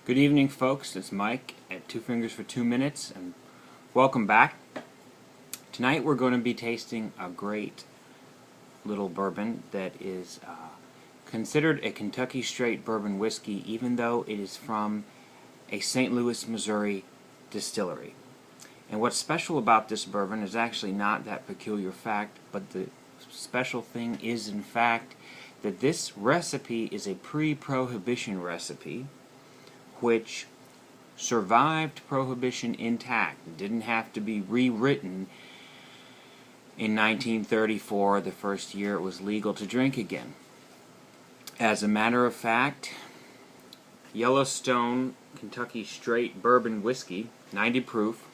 Good evening, folks. It's Mike at Two Fingers for 2 Minutes, and welcome back. Tonight we're going to be tasting a great little bourbon that is considered a Kentucky straight bourbon whiskey, even though it is from a St. Louis, Missouri distillery. And what's special about this bourbon is actually not that peculiar fact, but the special thing is, in fact, that this recipe is a pre-prohibition recipe which survived Prohibition intact. It didn't have to be rewritten in 1934, the first year it was legal to drink again. As a matter of fact, Yellowstone Kentucky Straight Bourbon Whiskey, 90 proof,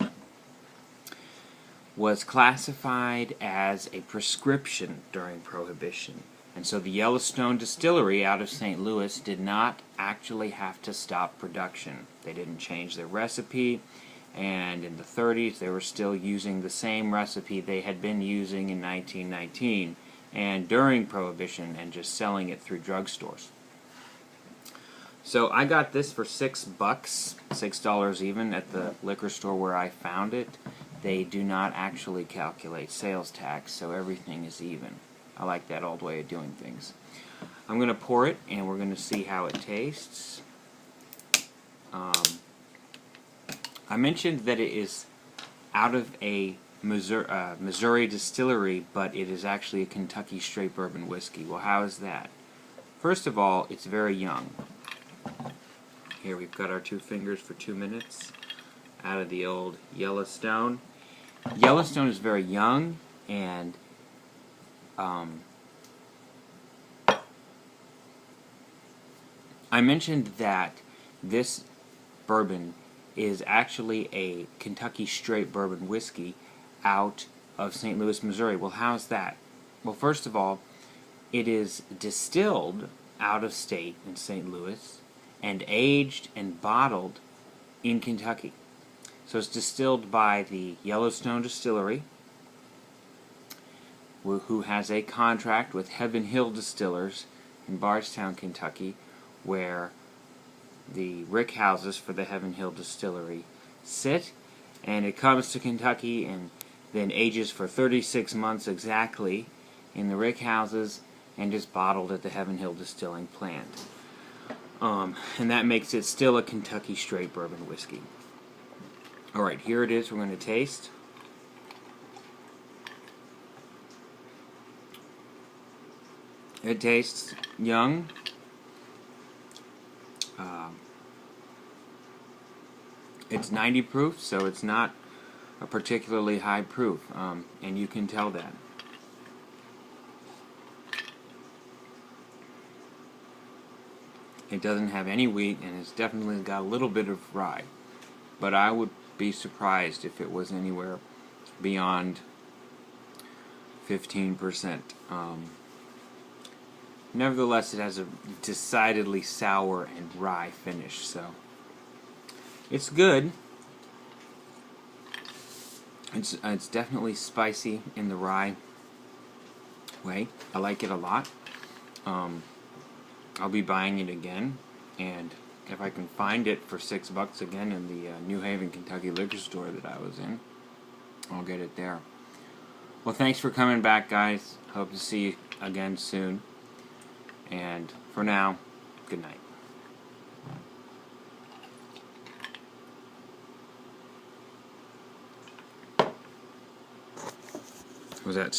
was classified as a prescription during Prohibition. And so the Yellowstone distillery out of St. Louis did not actually have to stop production. They didn't change their recipe, and in the 30s they were still using the same recipe they had been using in 1919 and during Prohibition, and just selling it through drugstores. So I got this for $6, $6 even, at the liquor store where I found it. They do not actually calculate sales tax, so everything is even. I like that old way of doing things. I'm going to pour it, and we're going to see how it tastes. I mentioned that it is out of a Missouri distillery, but it is actually a Kentucky straight bourbon whiskey. Well, how is that? First of all, it's very young. Here we've got our 2 fingers for 2 minutes out of the old Yellowstone. Yellowstone is very young, and I mentioned that this bourbon is actually a Kentucky straight bourbon whiskey out of St. Louis, Missouri. Well, how's that? Well, first of all, it is distilled out of state in St. Louis and aged and bottled in Kentucky. So it's distilled by the Yellowstone Distillery, who has a contract with Heaven Hill Distillers in Bardstown, Kentucky, where the rick houses for the Heaven Hill Distillery sit, and it comes to Kentucky and then ages for 36 months exactly in the rick houses and is bottled at the Heaven Hill Distilling plant. And that makes it still a Kentucky straight bourbon whiskey. Alright, here it is. We're going to taste. It tastes young. It's 90 proof, so it's not a particularly high proof, and you can tell that. It doesn't have any wheat, and it's definitely got a little bit of rye, but I would be surprised if it was anywhere beyond 15%. Nevertheless, it has a decidedly sour and rye finish, so it's good. It's definitely spicy in the rye way. I like it a lot. I'll be buying it again, and if I can find it for $6 again in the New Haven, Kentucky liquor store that I was in, I'll get it there. Well, thanks for coming back, guys. Hope to see you again soon. And for now, good night. Was that